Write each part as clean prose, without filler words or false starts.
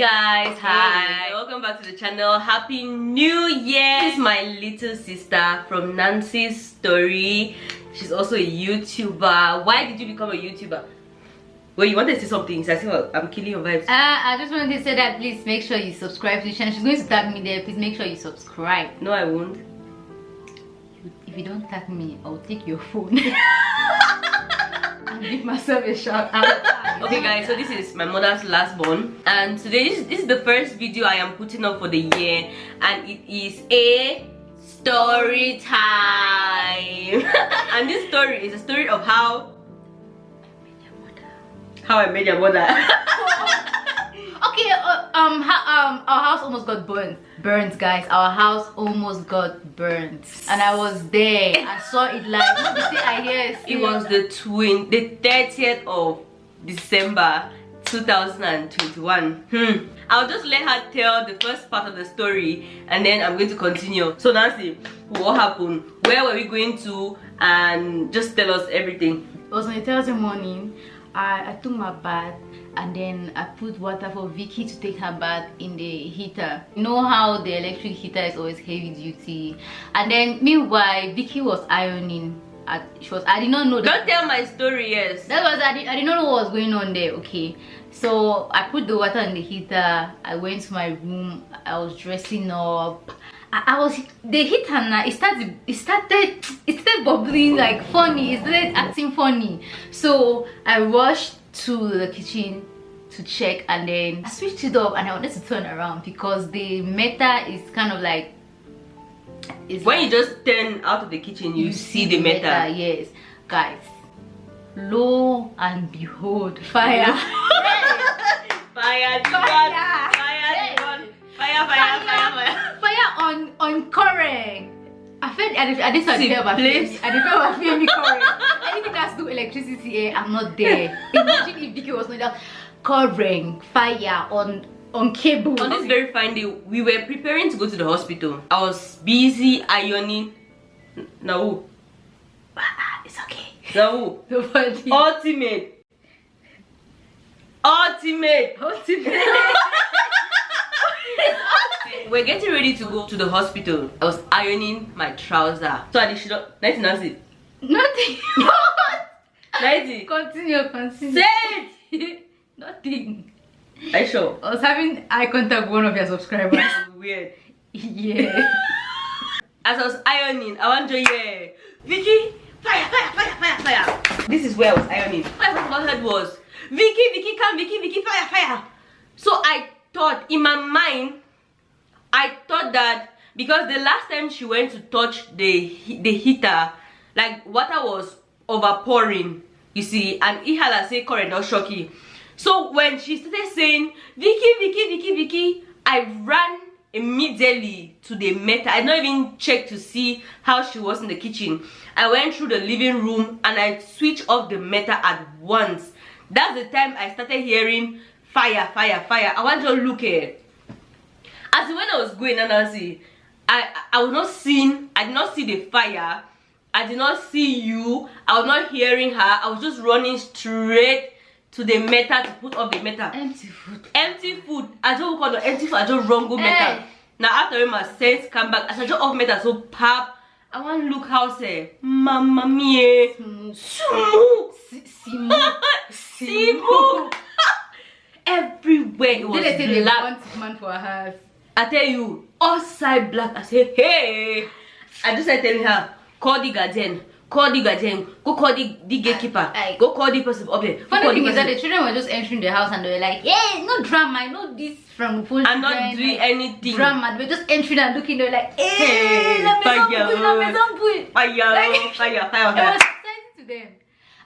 Guys, hi, welcome back to the channel. Happy New Year. This is my little sister from Nancy's story. She's also a YouTuber. Why did you become a YouTuber? Well, you wanted to say something, so I think I'm killing your vibes. I just wanted to say that please make sure you subscribe to the channel. She's going to tag me there. Please make sure you subscribe. No, I won't. If you don't tag me, I'll take your phone and give myself a shout out. Okay guys, so this is my mother's last born, and today this is the first video I am putting up for the year, and it is a story time. And this story is a story of how I made your mother. Okay, our house almost got burnt, guys. Our house almost got burnt, and I was there. I saw it live. It was the 30th of December 2021. I'll just let her tell the first part of the story, and then I'm going to continue. So Nancy, what happened? Where were we going to? And just tell us everything. It was on a Thursday morning. I took my bath, and then I put water for Vicky to take her bath in the heater. You know how the electric heater is always heavy duty, and then meanwhile Vicky was ironing. I did not know that. Don't tell my story. Yes, that was I did not know what was going on there. Okay, so I put the water in the heater. I went to my room. I was dressing up. I was the heater now. It started bubbling like funny. It started acting funny. So I rushed to the kitchen to check, and then I switched it up, and I wanted to turn around because the meter is kind of like. When you just turn out of the kitchen, you see the meter. Yes, guys. Lo and behold, fire! Fire! Fire on current. I didn't feel about me current. Anything that's do electricity, I'm not there. Imagine if Vicky was not there. Current, fire on cable. On this very fine day, we were preparing to go to the hospital. I was busy ironing. No. It's okay. No. Nobody. Ultimate. We're getting ready to go to the hospital. I was ironing my trouser. So I did shit up. Nancy. Nothing. Nancy. Continue. Say it. Nothing. Are you sure? I was having eye contact with one of your subscribers. Weird. Yeah. As I was ironing, I want to hear Vicky, fire. This is where I was ironing. My first head was Vicky, come, Vicky, fire. So I thought in my mind, that because the last time she went to touch the heater, like water was overpouring, you see, and it had a say current or shocky. So when she started saying Vicky, I ran immediately to the meter. I did not even check to see how she was in the kitchen. I went through the living room and I switched off the meter at once. That's the time I started hearing fire. I want to look at. As when I was going, Nancy, I was not seeing. I did not see the fire. I did not see you. I was not hearing her. I was just running straight to the meter to put off the meter. Empty food. I just call the empty food. I just run go meter. Now after my sense come back, I just off meter so pop. I want to look how say Mamma mia. Simu. Everywhere it was black. Man for her. I tell you, all side black. I say, hey. I just started telling her, call the guardian, go call the gatekeeper, go call the person up there. Funny thing is that the children were just entering the house and they were like, yeah, no drama, I know this from full. I'm not doing anything. Drama, they were just entering and looking, they were like, hey, fire. I was excited to them.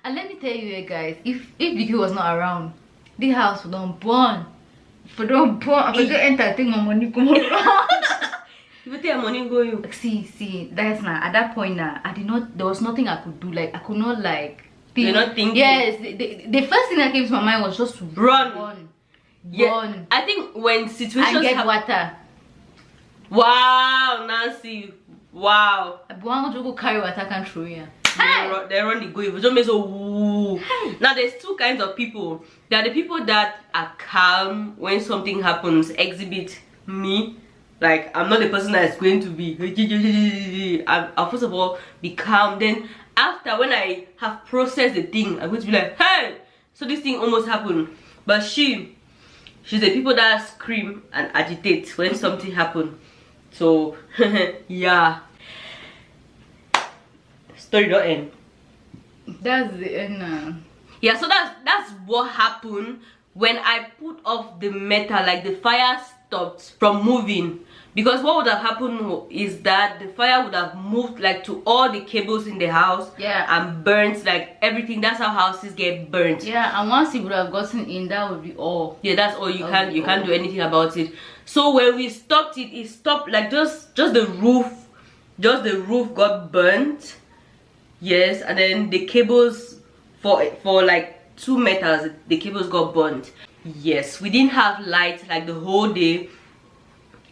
And let me tell you guys, if Vicky was not around, the house would not burn. If I don't burn, I could just enter, I think my money come around. You take money go you. See, that's not at that point now. There was nothing I could do. Like I could not think. You're not thinking. Yes, the first thing that came to my mind was just to run. Yeah, I think when situations and get water. Wow, Nancy. Wow. I want to go carry water can through here. They run the go. If you don't make so woo. Now there's two kinds of people. There are the people that are calm when something happens, exhibit me. Like, I'm not the person that's going to be I'll first of all be calm. Then after, when I have processed the thing, I'm going to be like, hey, so this thing almost happened. But she's the people that scream and agitate when something happens. So yeah, story don't end. That's the end now. Yeah, so that's what happened when I put off the metal. Like, the fire stopped from moving, because what would have happened is that the fire would have moved like to all the cables in the house, yeah, and burnt like everything. That's how houses get burnt. Yeah, and once it would have gotten in, that would be all. Yeah, that's all. You can't do anything about it. So when we stopped it stopped. Like, just the roof got burnt. Yes, and then the cables for like 2 meters, the cables got burnt. Yes, we didn't have light like the whole day.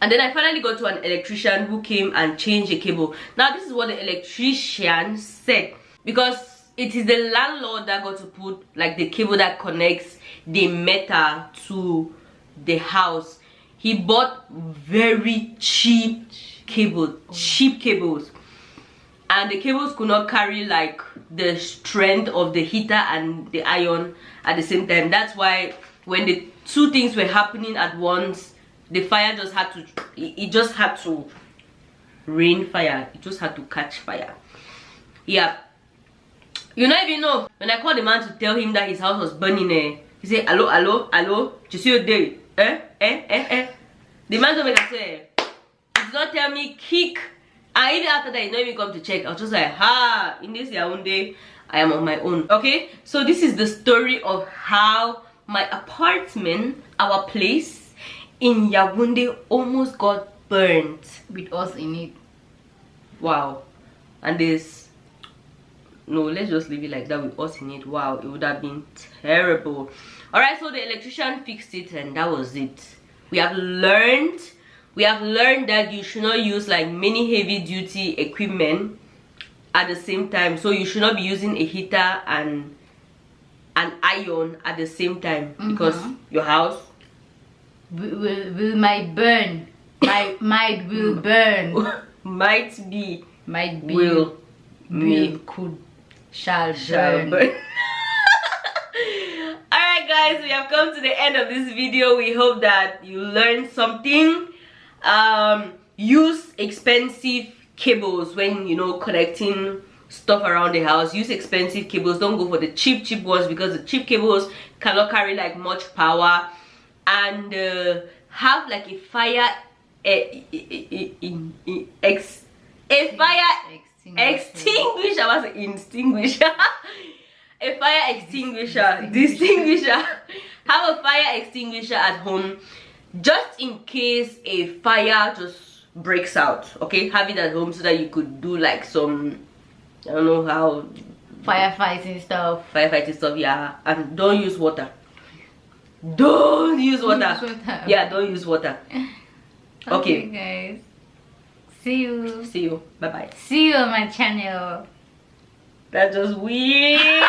And then I finally got to an electrician who came and changed the cable. Now this is what the electrician said, because it is the landlord that got to put like the cable that connects the meter to the house. He bought very cheap cables, and the cables could not carry like the strength of the heater and the iron at the same time. That's why when the two things were happening at once, the fire just had to, it just had to rain fire. It just had to catch fire. Yeah, you don't even know, when I called the man to tell him that his house was burning, he said, hello, je suis there. The man don't make a say. He did not tell me kick. And even after that, he didn't even come to check. I was just like, in this Yaounde, I am on my own. Okay, so this is the story of how my apartment, our place in Yaounde, almost got burnt with us in it. Wow. And let's just leave it like that, with us in it. Wow, it would have been terrible. All right, so the electrician fixed it, and that was it. We have learned that you should not use like many heavy duty equipment at the same time. So you should not be using a heater and an iron at the same time, because your house might burn. Might will burn. Shall burn. Alright guys, we have come to the end of this video. We hope that you learned something. Use expensive cables when connecting stuff around the house. Use expensive cables. Don't go for the cheap ones, because the cheap cables cannot carry like much power. And have like a fire extinguisher. What's an extinguisher? A fire extinguisher, distinguisher. Have a fire extinguisher at home, just in case a fire just breaks out. Okay, have it at home so that you could do like some, I don't know how, firefighting stuff. Yeah. And don't use water. Don't use water. Yeah, don't use water. Okay guys, see you. Bye bye. See you on my channel. That's just weird.